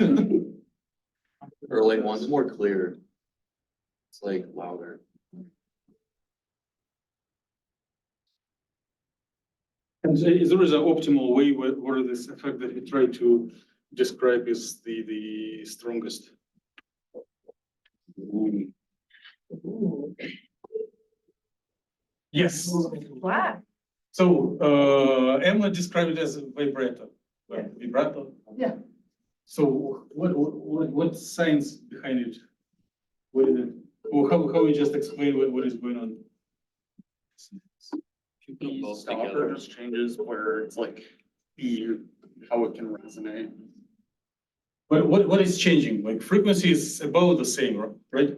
Or like one's more clear. It's like louder. And there is an optimal way where this effect that we try to describe is the strongest. Yes. Wow. So Emma described it as a vibrato. Well, vibrato. Yeah. So what science behind it? What is it? Or how we just explain what is going on? Both together just changes where it's like how it can resonate. But what is changing? Like frequency is about the same, right?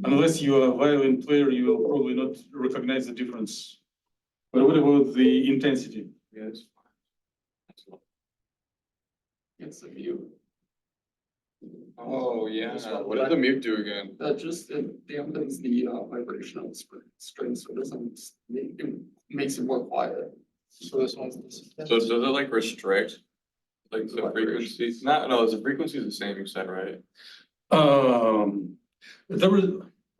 Unless you are a violin player, you will probably not recognize the difference. But what about the intensity? Yes. It's the mute. Oh, yeah. What did the mute do again? That just dampens the vibrational string, so it doesn't it makes it more quiet. So this one's. So does it like restrict like the frequency? No, the frequency is the same, you said, right? There was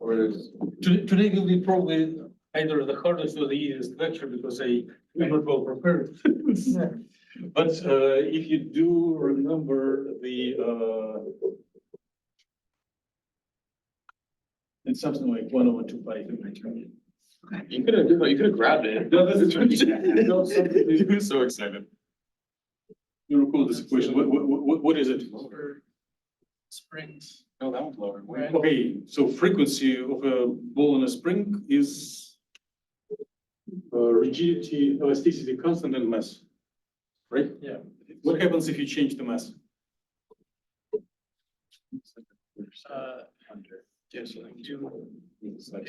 Or is today will be probably either the hardest or the easiest lecture because I'm not well prepared. But if you do remember it's something like 1/2 pi. you could have grabbed it. No, that's You were so excited. You recall this equation? What is it? Springs. No, that one's lower. Right. Okay, so frequency of a ball in a spring is rigidity, elasticity, constant, and mass. Right? Yeah. What happens if you change the mass? Yes, To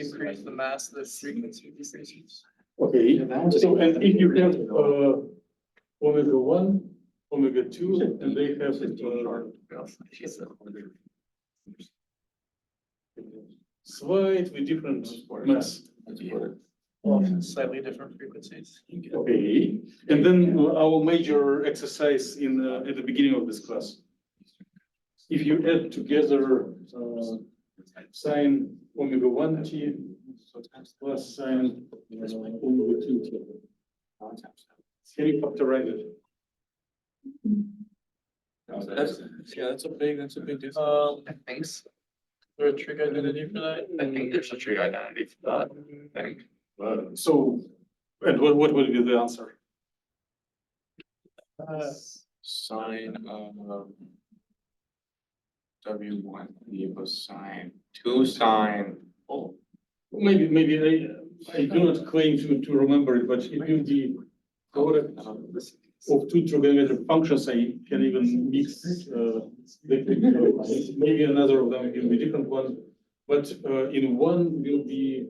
increase the mass, the frequency decreases. Okay, so and if you have omega 1, omega 2, and they have slightly different mass. Often slightly different frequencies. Okay, and then our major exercise in at the beginning of this class. If you add together sine omega 1 t plus sine omega 2 t, can you factorize it? That's a big difference. Thanks. Is there a trig identity for that? I think there's a trig identity for that. I think. So, and what would be the answer? Sine of W1 equals sine 2 sine. Oh, Maybe I do not claim to remember it, but it will be product of two trigonometric functions. I can even mix maybe another of them will be different one, but in one will be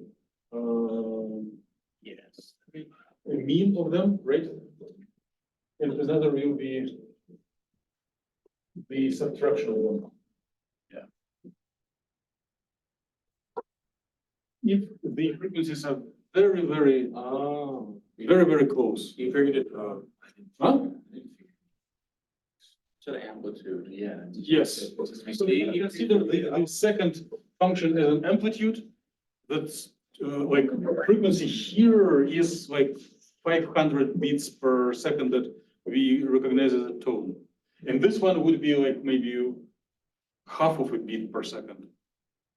yes, a mean of them, right? And another will be the subtraction of them. Yeah. If the frequencies are very, very, very close. you figured it. Huh? To the amplitude, yeah. Yes. So you consider the second function as an amplitude. That's like frequency here is like 500 beats per second that we recognize as a tone. And this one would be like maybe half of a beat per second.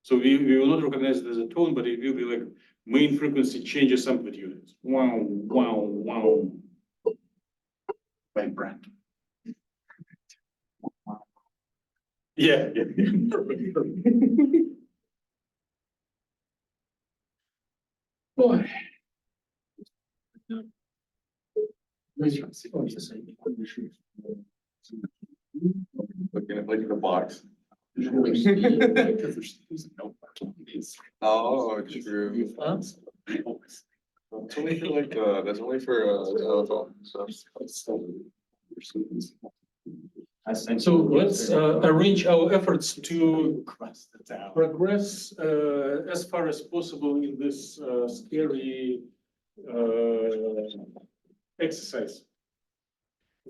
So we will not recognize it as a tone, but it will be like main frequency changes amplitude. Wow, wow, wow. Vibrant. Yeah. Boy. Like in the box. Oh, true. That's only for like that's only for telephone stuff. So let's arrange our efforts to progress as far as possible in this scary exercise.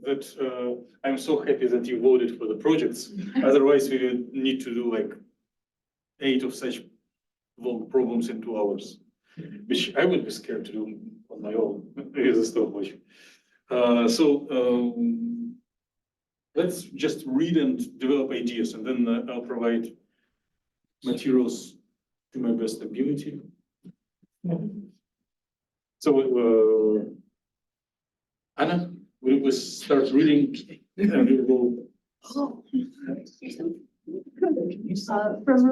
that I'm so happy that you voted for the projects. Otherwise, we would need to do like 8 of such long problems in 2 hours, which I would be scared to do on my own as a stopwatch. Let's just read and develop ideas, and then I'll provide materials to my best ability. So, Anna, we will start reading and we will. From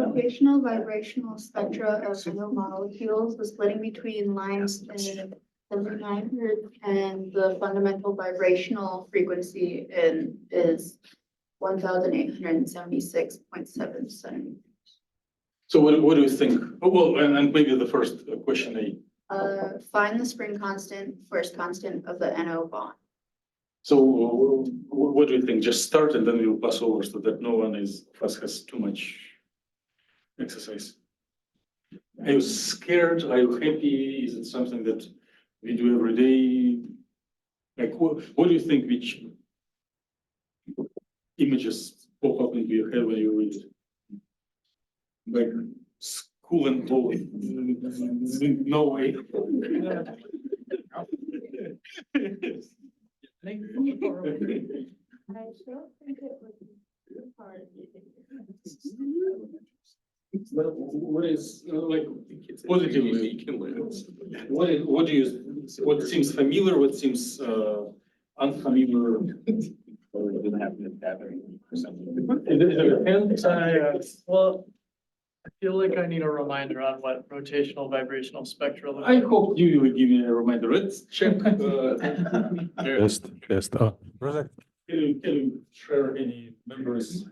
rotational vibrational spectra of nanomolecules, the splitting between lines in 7900 and the fundamental vibrational frequency is 1876.7 centimeters. So what do you think? Oh, well, and maybe the first question. Find the spring constant, first constant of the NO bond. So what do you think? Just start and then we'll pass over so that no one has too much exercise. Are you scared? Are you happy? Is it something that we do every day? Like, what do you think? Which images pop up into your head when you read it? Like school and ball. No way. I still think it would be hard. What is like positively? What do you? What seems familiar? What seems unfamiliar? Or it doesn't have to happen or something. Well, I feel like I need a reminder on what rotational vibrational spectra look I like. hope you will give me a reminder. Let's check. Test. Project. Can you share any memories?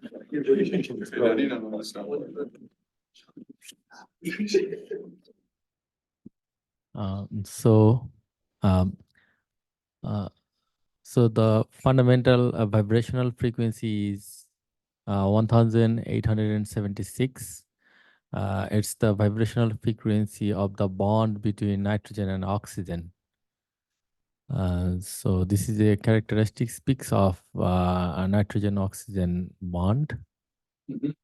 So, um, so the fundamental vibrational frequency is 1876. It's the vibrational frequency of the bond between nitrogen and oxygen. So this is a characteristic speaks of a nitrogen-oxygen bond. Mhm.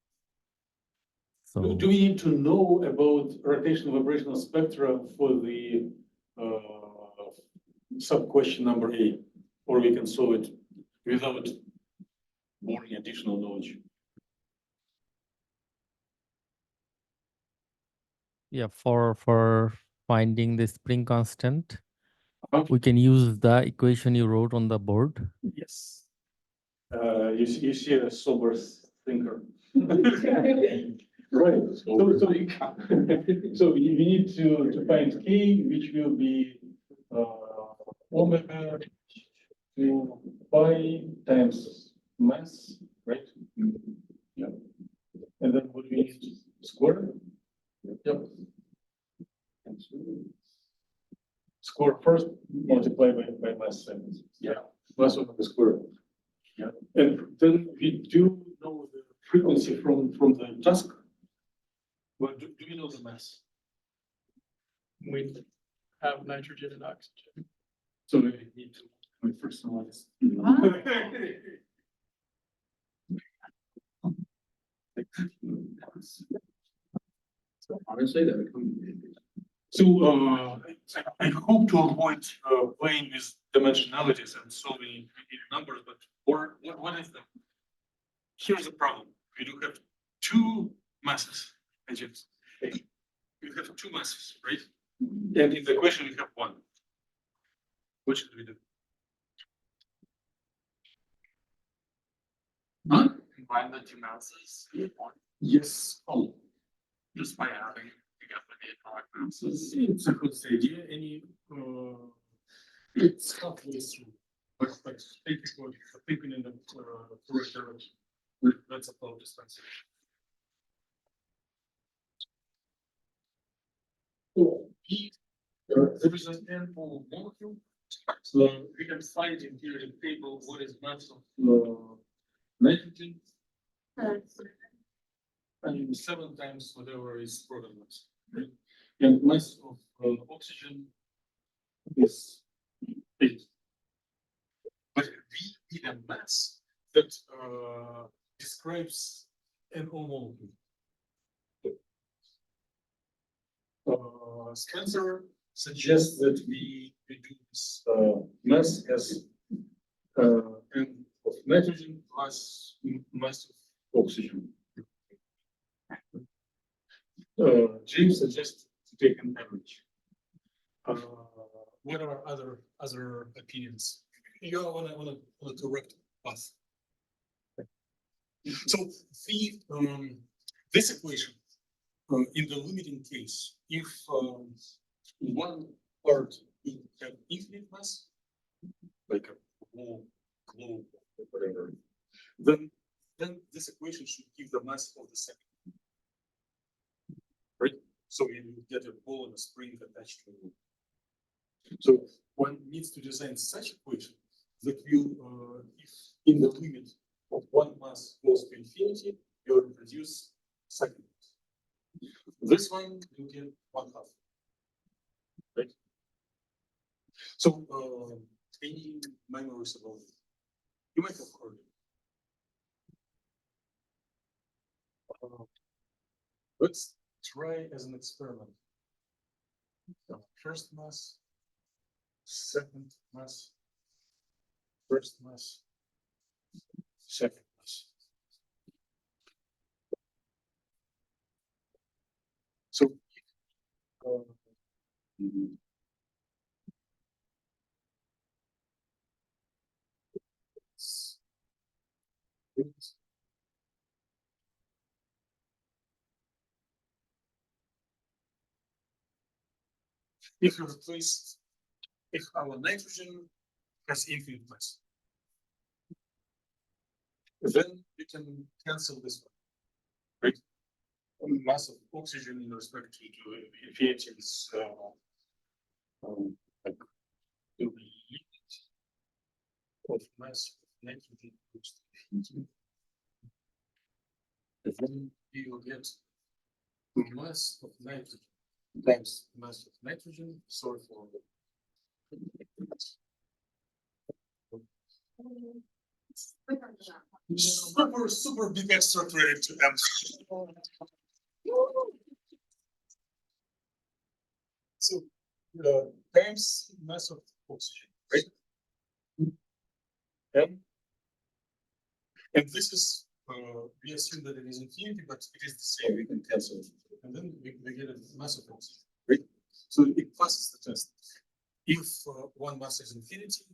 So Do we need to know about rotational vibrational spectra for the sub-question number A, or we can solve it without boring additional knowledge? yeah, for finding the spring constant, Uh-huh. we can use the equation you wrote on the board. Yes. You see a sober thinker. Right. So we need to find K, which will be omega to pi times mass, right? Yeah. And then what we need to square? Yep. Square first, multiply by mass times. Yeah. Mass over the square. Yeah. And then we do know the frequency from the task. But do you know the mass? We have nitrogen and oxygen. So we need to personalize. So honestly, that would come. So I hope to avoid playing with dimensionalities and solving in numbers, but what is the? Here's the problem. We do have 2 masses, agents. You have 2 masses, right? And in the equation, you have 1. What should we do? Huh? Combine the 2 masses. Yes. Oh, Just by adding together the atomic masses. it's a good idea. It's halfway through. But thinking in the correct direction. That's a flow dispensation. There is an ample molecule. So we can find in here in the table what is mass of nitrogen and 7 times whatever is proton mass. Right? And mass of oxygen is 8. But V be a mass that describes an molecule. Spencer suggests that we do this mass as n of nitrogen plus mass of oxygen. James suggests to take an average. What are other opinions? You want to correct us. So the this equation in the limiting case, if one part will have infinite mass, like a whole globe or whatever, then this equation should give the mass of the second. Right? So you get a ball and a spring attached to it. So one needs to design such equation that will, if in the limit of one mass goes to infinity, you introduce second mass. This one you get 1/2. Right? So any memories about it? You might have heard it. Let's try as an experiment. First mass, second mass, first mass, second mass. So if you replace, if our nitrogen has infinite mass, then you can cancel this one, right? Mass of oxygen in respect to infinity is like the limit of mass of nitrogen goes to infinity. And then you will get mass of nitrogen times mass of nitrogen. Sorry for super big extra credit to answer. So times mass of oxygen, right? And this is we assume that it is infinity, but it is the same. We can cancel it, and then we get a mass of oxygen, right? So it passes the test. If one mass is infinity,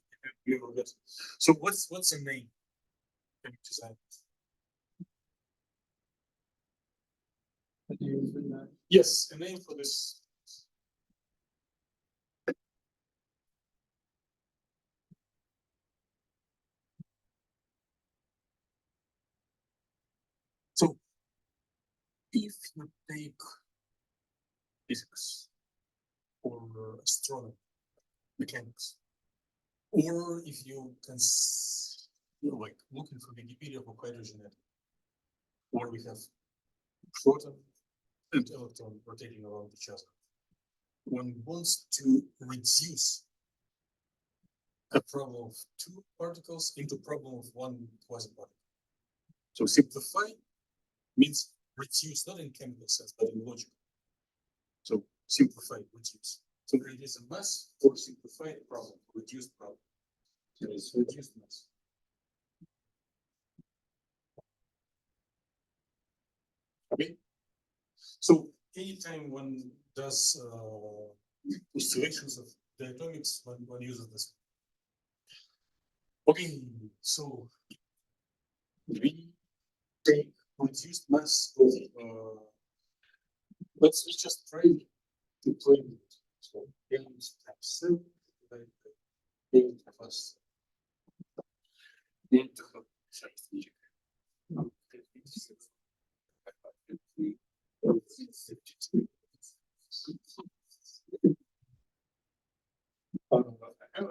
we will get. So what's the name? Design. Yes, a name for this. So if you take physics or astronomy, mechanics, or if you can, like looking for Wikipedia for hydrogen atom, where we have proton and electron rotating around each other. One wants to reduce a problem of two particles into problem of one quasi-particle. So simplify means reduce, not in chemical sense, but in logic. So simplify, reduce. So it is a mass for simplified problem, reduced problem. So it's reduced mass. Okay. So anytime one does postulations of diatomics, one uses this. Okay, so we take reduced mass of let's just try to play with it. So n times 7 divided by 8 plus 8 to the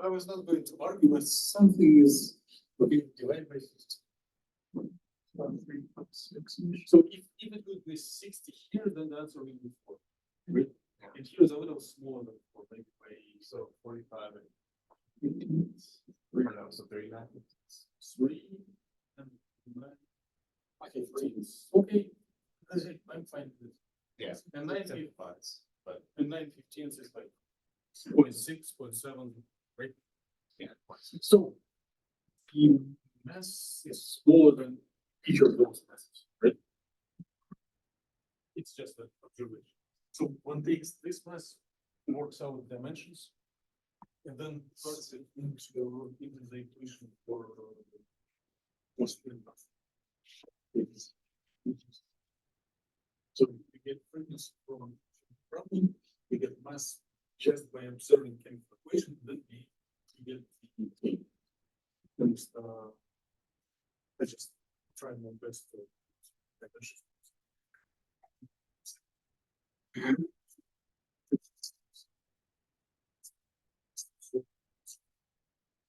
I was not going to argue, but something is okay, divided by 50. 3.6. So if it would be 60 here, then the answer will be 4. Right? And here is a little smaller than 4, maybe by 45. So 39. Three. And nine. Okay, three. Okay. I'm fine with it. Yeah. And Nine 9 spots, but and 9/15 is like 0.6, 0.7, right? yeah. So the mass is smaller than each of those masses, right? It's just an observation. So one takes this mass, works out dimensions, and then turns it into the equation for spin mass. So we get frequency from problem, we get mass just by observing chemical equation, then we get the and I just try my best to dimension.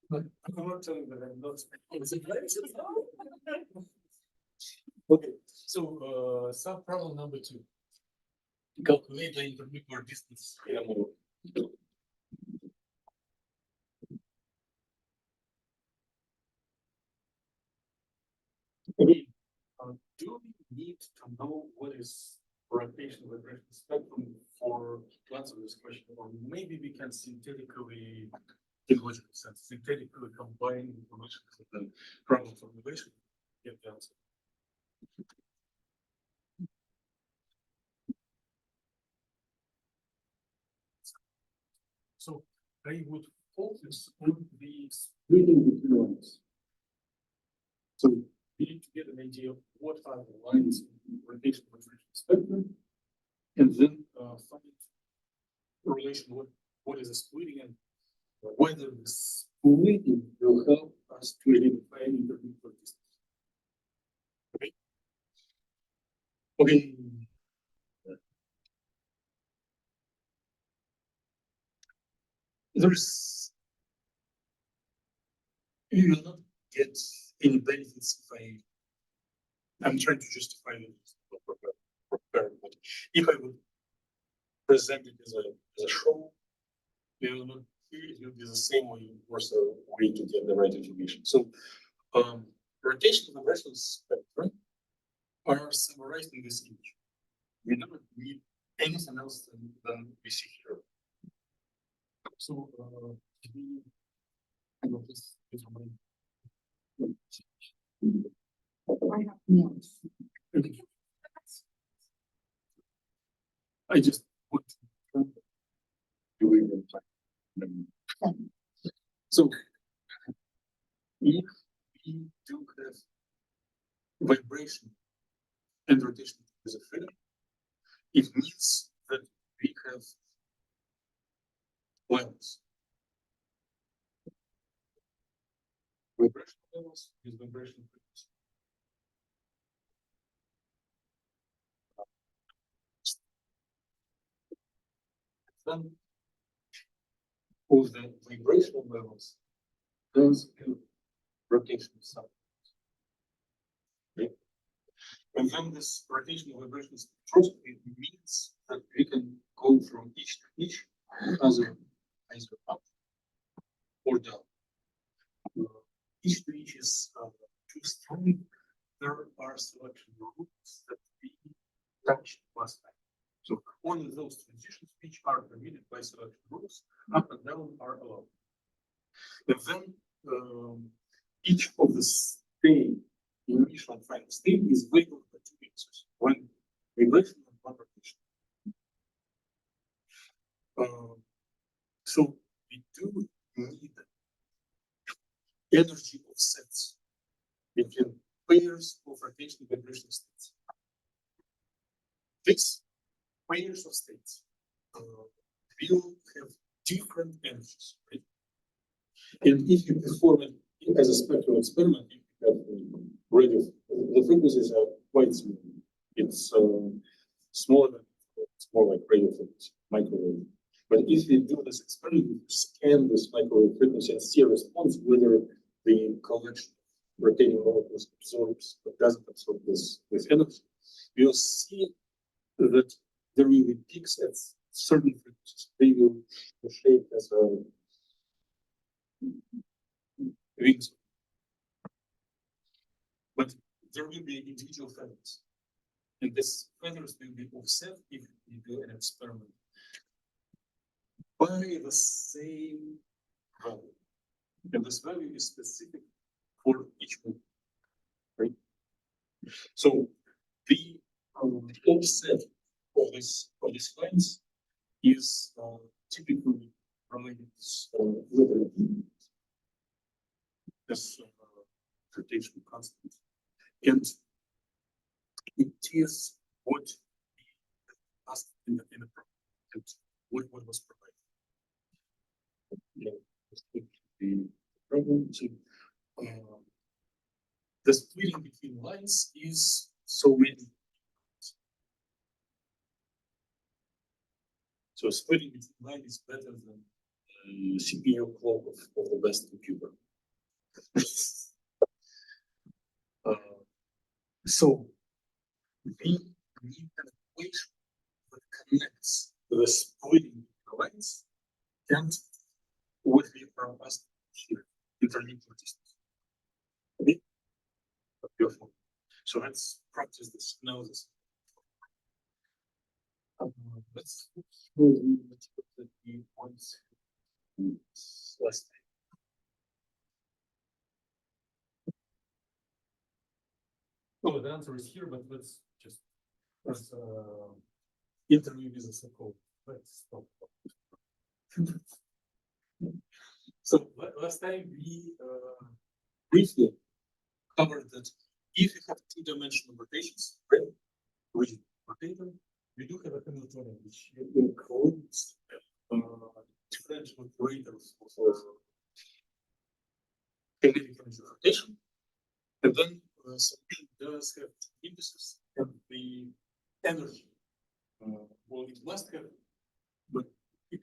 But I'm not telling that I'm not. Okay, so sub problem number 2. Calculate the intermolecular distance in a mole. Again, do we need to know what is rotation vibration spectrum for to answer this question, or maybe we can synthetically, in logical sense, synthetically combine information with the problem formulation, get the answer. So I would focus on the splitting between lines. So we need to get an idea of what are the lines in rotation vibration spectrum, and then find a relation with what is a splitting and whether the splitting will help us to identify intermolecular distance. Okay. Okay. There's you will not get any benefits if I'm trying to justify it, but if I would present it as a show, it will not it will be the same way or so way to get the right information. So rotational vibration spectra are summarized in this image. We don't need anything else than we see here. So this is my okay. I just want to do it in time. So if we do have vibration and rotation as a freedom, it means that we have levels. Vibration levels is vibration frequency. Then of the vibrational levels, those rotation sub. Okay. And then this rotational vibration spectroscopy means that we can go from each to each either up or down. Each to each is too strong. There are selection rules that we touched last time. So only those transitions which are permitted by selection rules, up and down, are allowed. And then each of the state, initial and final state, is labeled by two answers: one vibration and one rotation. So we do need energy offsets between pairs of rotation and vibration states. These pairs of states will have different energies, right? And if you perform it as a spectral experiment, you have radio. The frequencies are quite small. It's smaller than it's more like radio frequency, microwave. But if you do this experiment, you scan this microwave frequency and see a response whether the collection of rotating molecules absorbs or doesn't absorb this energy, you'll see that there will be peaks at certain frequencies. They will be shaped as a wings. But there will be individual feathers. And this feathers will be offset if you do an experiment by the same value. And this value is specific for each one, right? So the offset of this lines is typically related with this rotational constant, and it is what we asked in the problem, and what was provided. The problem to the splitting between lines is so many. So splitting between lines is better than CPU clock of the best computer. So we need an equation that connects the splitting the lines and what we are asked here, interlinked resistance. Okay? Beautiful. So let's practice this analysis. Let's the key points last time. Oh, the answer is here, but let's just interview with a so-called. Let's stop. So last time we briefly covered that if you have two-dimensional rotations, right? Rigid rotator, we do have a Hamiltonian which includes differential operators for kinetic energy rotation, and then something does have indices and the energy. Well, it must have, but it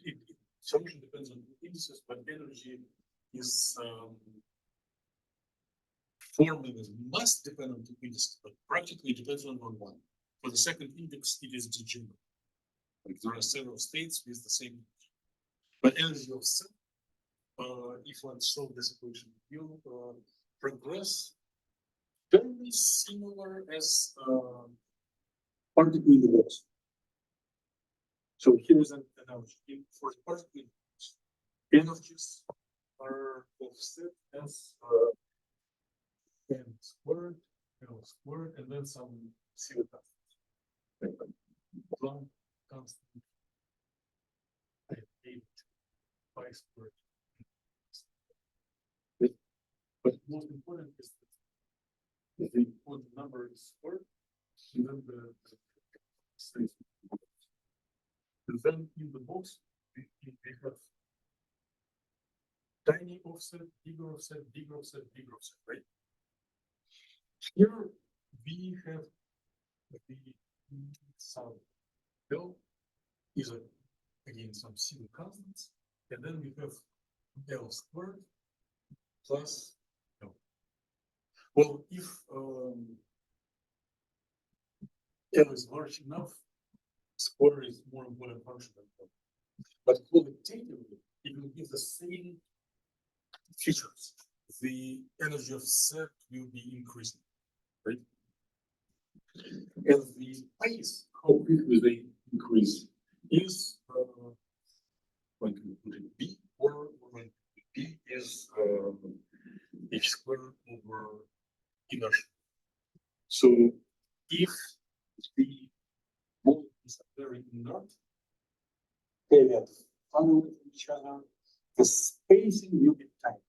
solution depends on the indices, but energy is formula must depend on the indices, but practically depends on one. For the second index, it is degenerate. Like there are several states with the same, but energy of set, if one solve this equation, you progress very similar as particle in the box. So here is an analogy. For the particle in the box, energies are offset as m squared, L squared, and then some zero constant. Long constant. 8 pi squared. But most important is that the quantum number is squared, and then the stays. And then in the box, we have tiny offset, bigger offset, bigger offset, bigger offset, right? Here we have the some L is again some zero constants, and then we have L squared plus L. Well, if L is large enough, square is more important function than L. But qualitatively, it will give the same features. The energy of set will be increasing, right? And the pace, how quickly they increase, is going to put it B, or B is H squared over inertia. So if the molecules are very inert, they are following each other, the spacing will be tiny.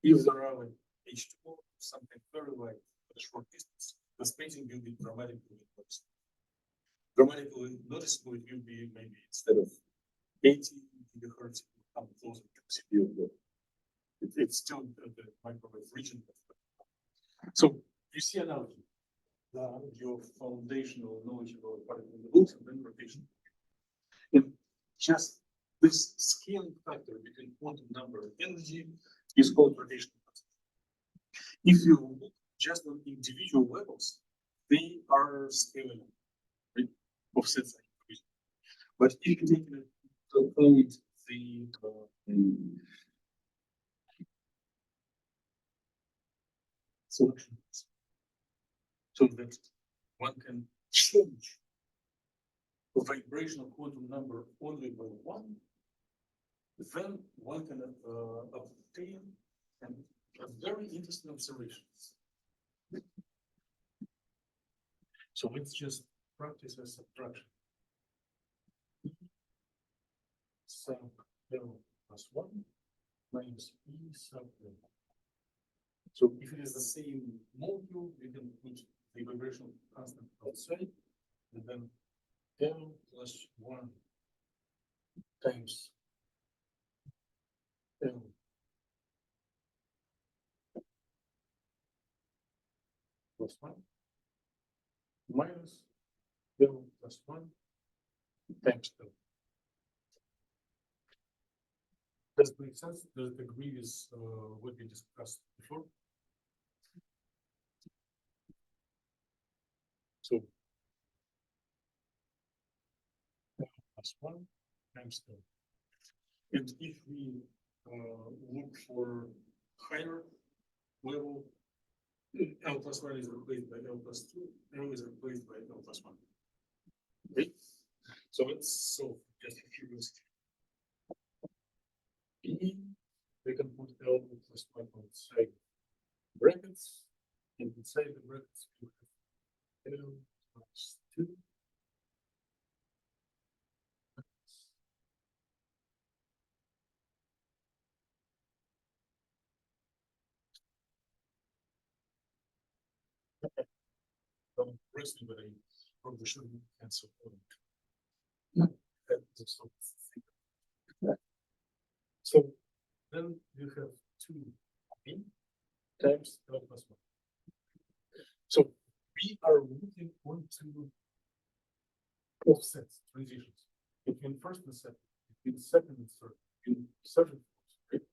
If there are like H2O, something very light at a short distance, the spacing will be dramatically noticeable. Dramatically noticeable, it will be maybe instead of 80 gigahertz, it will come closer to CPU. It's still the microwave region. So you see analogy. Your foundational knowledge about particle in the box and then rotation. And just this scaling factor between quantum number and energy is called rotational constant. If you look just on individual levels, they are scaling, right? Offsets are increasing. But if you take into account the Selection. So that one can change the vibrational quantum number only by one, then one can obtain a very interesting observations. So let's just practice a subtraction. Sum L plus 1 minus E sub L. So if it is the same molecule, we can put the vibrational constant outside, and then L plus 1 times L plus 1 minus L plus 1 times L. Does it make sense? Does it agree with what we discussed before? So L plus 1 times L. And if we look for higher level, L plus 1 is replaced by L plus 2, L is replaced by L plus 1. Okay? So let's solve just a few ways. P, we can put L plus 1 outside brackets, and inside the brackets we have L plus 2. Don't impress me, but I probably shouldn't cancel on. So then you have 2p times L plus 1. So we are looking onto offsets, transitions, between first and second, between second and third, between third and fourth, right?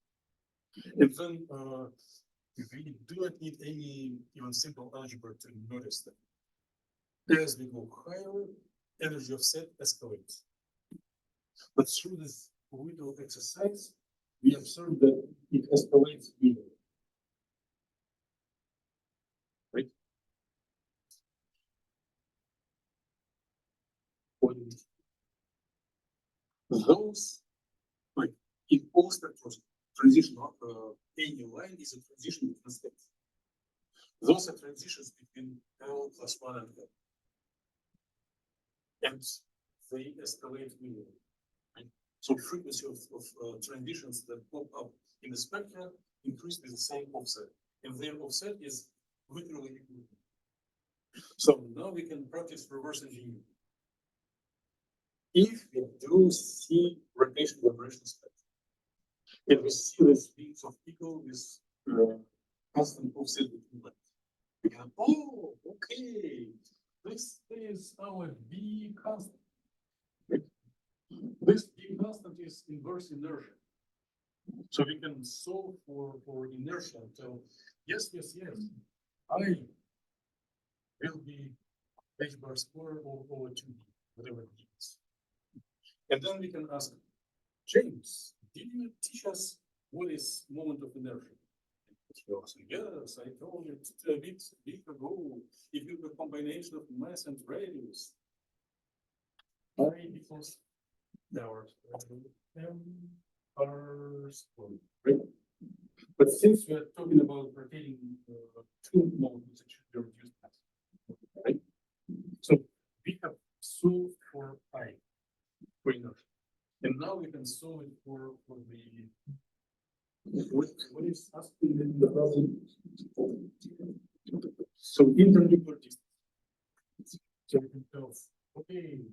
And then we do not need any even simple algebra to notice that. As we go higher, energy offset escalates. But through this little exercise, we observe that it escalates linearly. Right? When those, like in all spectrum, transition of any line is a transition between states. Those are transitions between L plus 1 and L. And they escalate linearly. Right? So frequency of transitions that pop up in the spectra increase with the same offset. And their offset is literally equal. So now we can practice reverse engineering. If we do see rotational vibrational spectrum, and we see these beams of equal with constant offset between lengths, we can, oh, okay, this is our B constant. Right? This B constant is inverse inertia. So we can solve for inertia until yes, I will be h bar square over 2b, whatever it is. And then we can ask, James, did you teach us what is moment of inertia? He will say, yes, I told you a bit ago. If you have a combination of mass and radius, I equals hours squared, right? But since we are talking about rotating two moments, it should be reduced mass, right? So we have solved for I, for inertia. And now we can solve it for the what is asking in the problem? So internuclear distance. So we can tell, okay,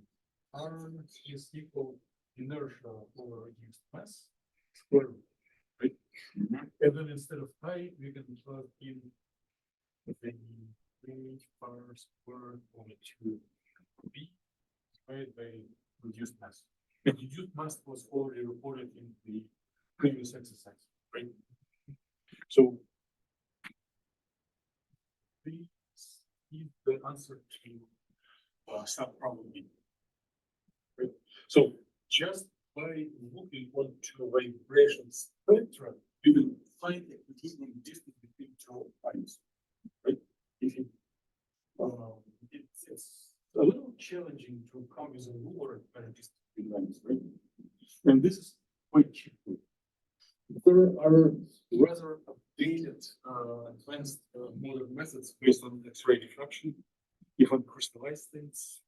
R is equal inertia over reduced mass square root, right? And then instead of I, we can plug in the h bar squared over 2b divided by reduced mass. And reduced mass was already reported in the previous exercise, right? So this is the answer to sub problem B. Right? So just by looking onto vibration spectra, you will find a continuum distance between two lines, right? If you, it's a little challenging to come with a ruler and distance between lines, right? And this is quite cheap. There are rather updated, advanced modern methods based on X-ray diffraction. If one crystallize things,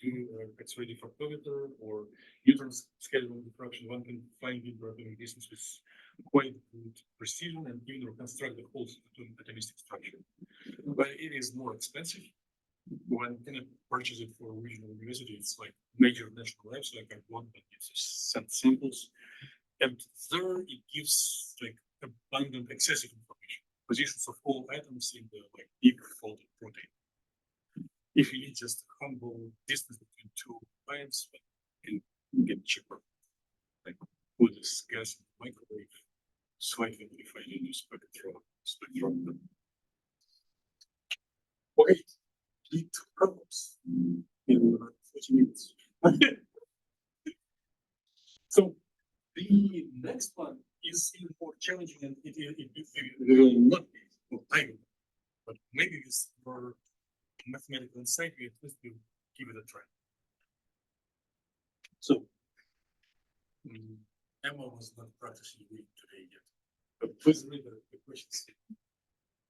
do X-ray diffractometer or neutron scalable diffraction, one can find interatomic distance with quite good precision and even reconstruct the whole atomistic structure. But it is more expensive. One cannot purchase it for regional university. It's like major national labs, like I want, but it's sent samples. And there it gives like abundant excessive information. Positions of all atoms in the like big folded protein. If you need just a humble distance between two lines, you can get cheaper. Like put this gas in the microwave, slightly modify the new spectrum. Okay, need two problems in 40 minutes. So the next one is even more challenging, and it will not be well, time, but maybe with more mathematical insight, we at least will give it a try. So Emma was not practicing reading today yet, but please read the questions.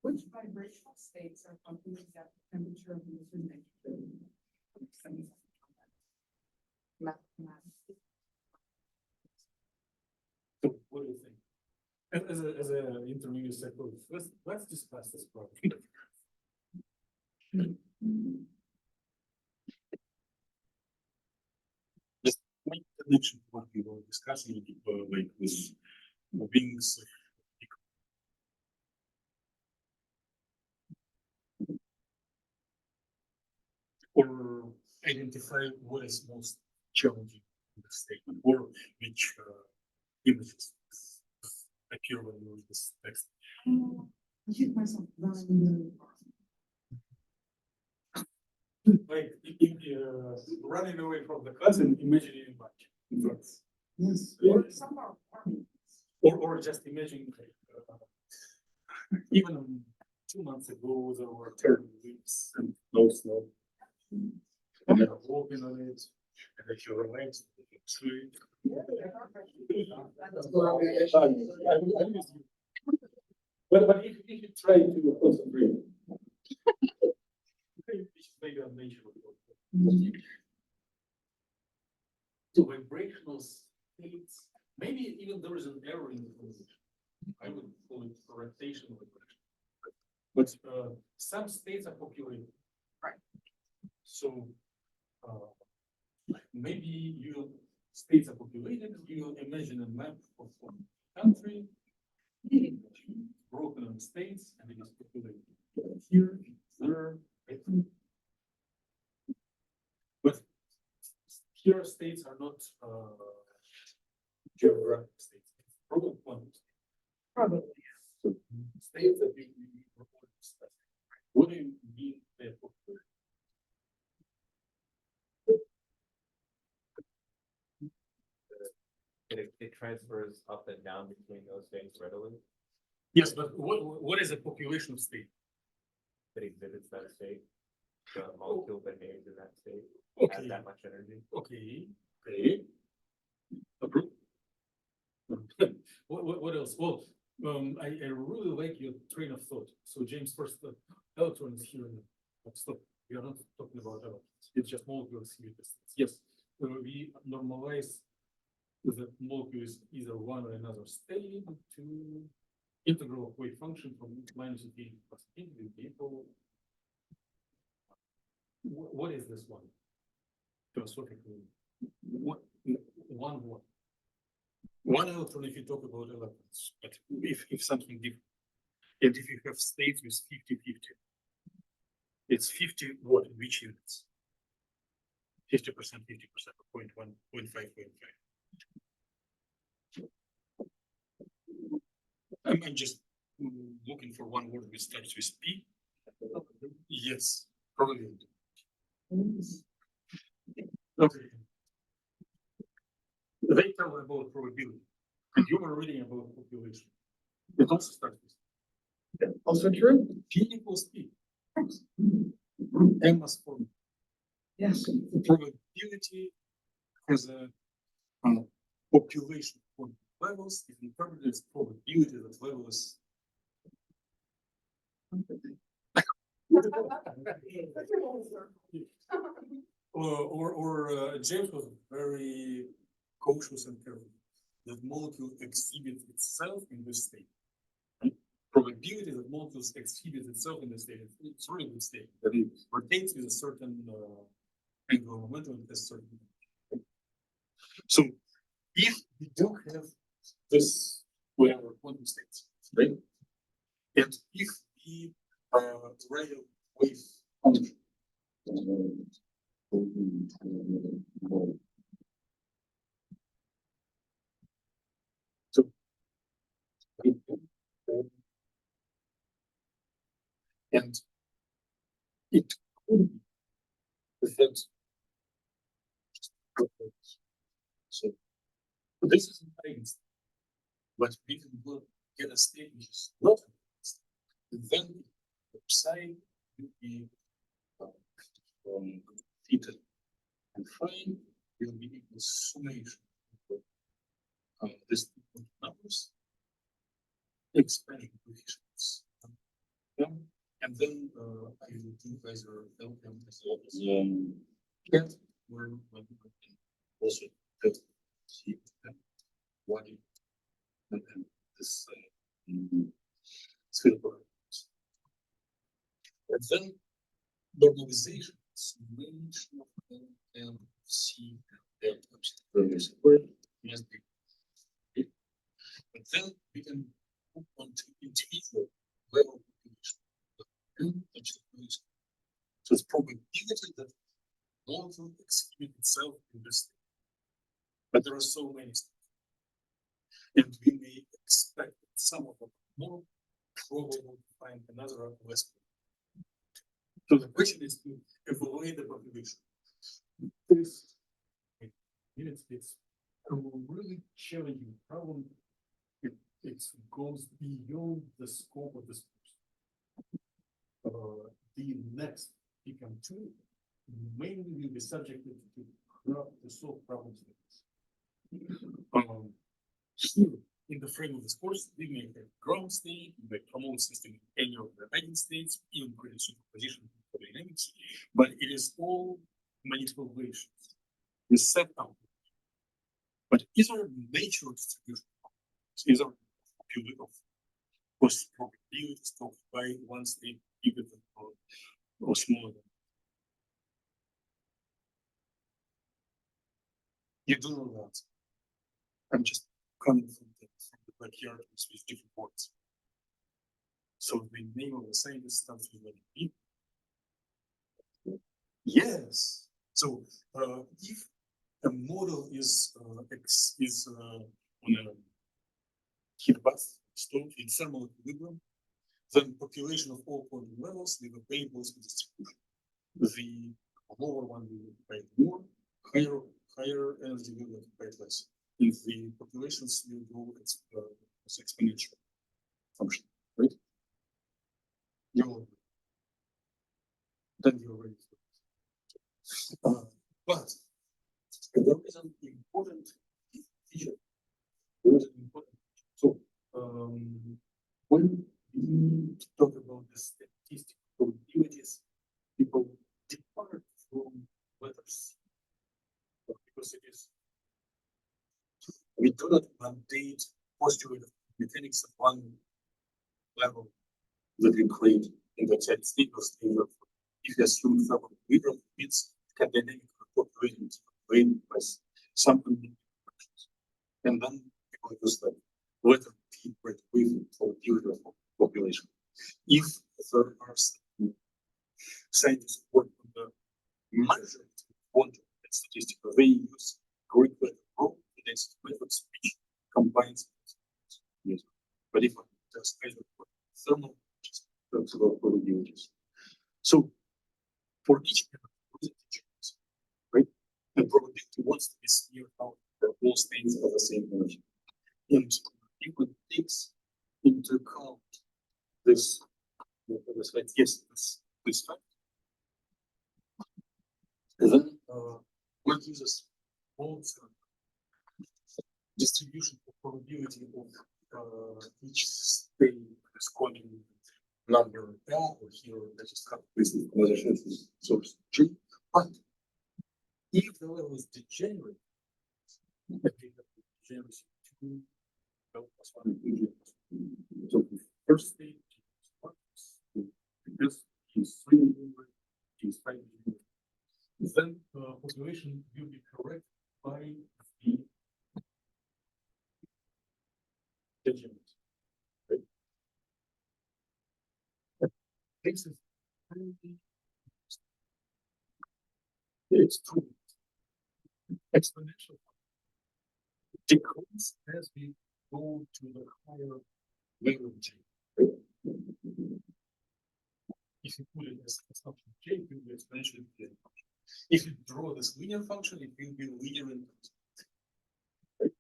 Which vibrational states are companies at the temperature of neutron nitrogen? Mathematics. So what do you think? As an intermediate psychologist, let's discuss this problem. Just make connection to what we were discussing, like with beings. Or identify what is most challenging in the statement, or which images appear when you read this text. I hit myself running. Like running away from the class and imagining a bunch. Yes. Or, Some are warming. or just imagining even 2 months ago there were terrible weeks and no snow. And they're walking on it, and if you relax, you can sleep. But if you try to concentrate, maybe on nature. So vibrational states, maybe even there is an error in the concept. I would call it rotational vibration. But some states are populated. Right. So maybe your states are populated, you imagine a map of one country, broken on states, and it is populated here, there, right? But here states are not geographic states, probably quantum states. Probably. So states that we report. What do you mean by populated? It transfers up and down between those things readily. Yes, but what is a population state? That exhibits that state. The molecule behaves in that state. Okay. Has that much energy. Okay. Okay. Approved. What else? Well, I really like your train of thought. So James, first, electrons here. Stop. We are not talking about electrons. It's just molecules here. Yes. We normalize the molecule is either one or another state to integral of wave function from minus infinity plus infinity people. What is this one? Philosophically, what? One electron if you talk about electrons, but if something different, and if you have states with 50-50, it's 50 what? Which units? 50%, 50%, 0.1, 0.5, 0.5. I'm just looking for one word which starts with P. Yes, probably. Okay. They tell about probability, and you were reading about population. It also starts with Also true? P equals P. M must form. Yes. Probability has a population point levels. If interpreted as probability that level is. James was very cautious and careful that molecule exhibits itself in this state. Probability that molecules exhibit itself in this state, it's really good state that it rotates with a certain angular momentum at a certain. So if we do have this whatever quantum states, right? And if we write a wave function. So and it could be that so this is an eigenstate, but we can get a state which is not an eigenstate. Then the psi will be theta and phi will be equal summation of this numbers, expansion coefficients. And then I will do either LM as well as cat, or one also see one and then this sphere. And then normalization, summation of L and C and L must be. But then we can move on to individual level population. So it's probability that molecule exhibit itself in this state. But there are so many states. And we may expect that some of them are more probable to find another less probable. So the question is to evaluate the population. This it's a really challenging problem. It goes beyond the scope of this course. The next PCAM2 mainly will be subjected to solve problems like this. Here, in the frame of this course, we may have ground state, we may promote system in any of the eigenstates, even create superposition for dynamics, but it is all manipulations. We set out. But is there a nature distribution? Is there population of course probabilities of by one state bigger than or smaller than? You do know that. I'm just coming from the backyard with different words. So the name of the scientist starts with letter B. Yes. So if a model is on a heat bath stove in thermal equilibrium, then population of all quantum levels will obey Boltzmann distribution. The lower one will occupy more, higher energy will occupy less. If the populations will go as exponential function, right? Then you're ready for it. But there is an important feature. So when we talk about the statistical probabilities, people depart from letters because it is we do not mandate postulate of mechanics at one level that we create in the statistical state of if you assume thermal equilibrium, it's dynamic population by some functions. And then people use the letter P right wave probability of population. If there are some scientists work on the measured quantum and statistical, they use Greek letter rho next methods which combines. Yes. But if I just measure thermal probabilities. So for each method, right? The probability wants to be smeared out the whole all states of the same energy. And you could take into account this, like, yes, this fact. And then, what gives us also distribution of probability of each state is quantum number L, or here I just have this position source G. But if the level is degenerate, degeneracy 2 L plus 1. So the first state this is 3 is 5. Then population will be correct by the degenerate. Right? This is it's true. Exponential decrease as we go to the higher range. If you put it as function J, it will be exponentially linear function. If you draw this linear function, it will be linear in constant. Right?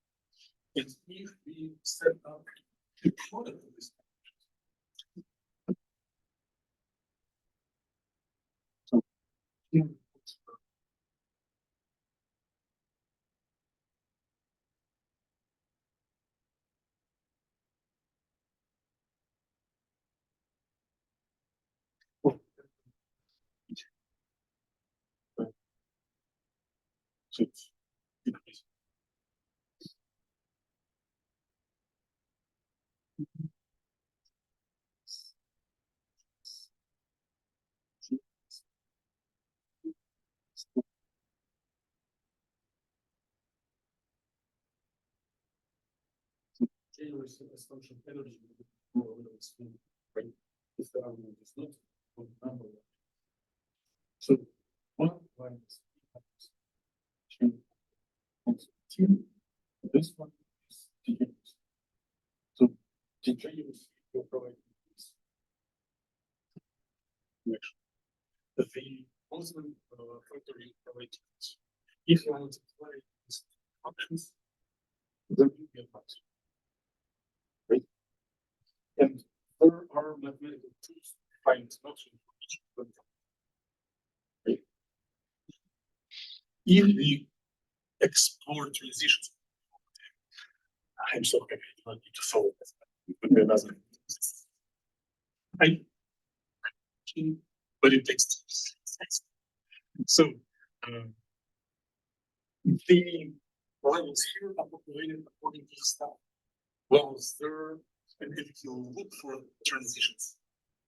And if we set up the product of this function, so here so it's decrease. General assumption energy will be more or less smooth, right? If the argument is not for the number. So 1 minus 2 this one is degeneracy. So degeneracy will provide this direction. The Boltzmann factor will provide this. If you multiply these functions, there will be a function. Right? And there are mathematical tools to find function for each of them. Right? If we explore transitions, I'm so happy I don't need to solve this. It would be another. But it takes time. So the levels here are populated according to the style. Levels there, and if you look for transitions,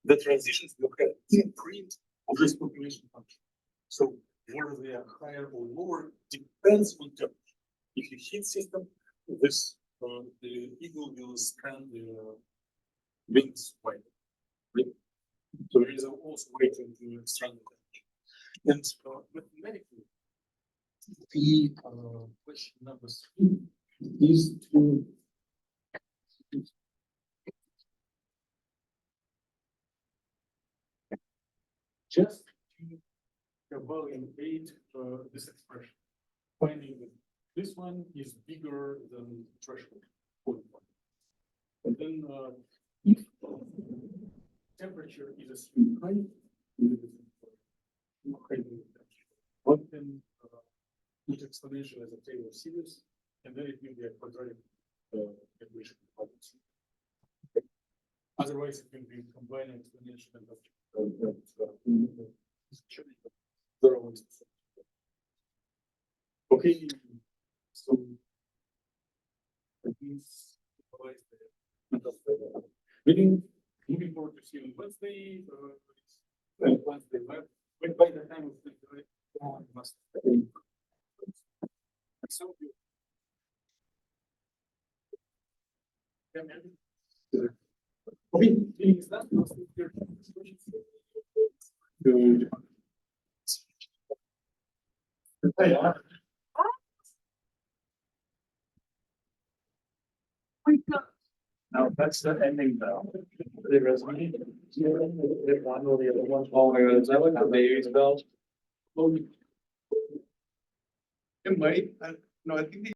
the transitions will have imprint of this population function. So whether they are higher or lower depends on temperature. If you heat system, this the eagle will scan the wings wide. Right? So there is also way to extract the temperature. And mathematically, the question number 3 is to just to evaluate this expression, finding that this one is bigger than threshold 0.1. And then if temperature is assumed high, one can put exponential as a Taylor series, and then it will be a quadratic equation. Otherwise, it can be combined exponential and okay, so this provides the moving forward to see on Wednesday, Wednesday, but by the time of the must. So okay, is that No, that's the ending bell. The resolution. One or the other one. Oh my god, is that like the baby's bell? It might, no, I think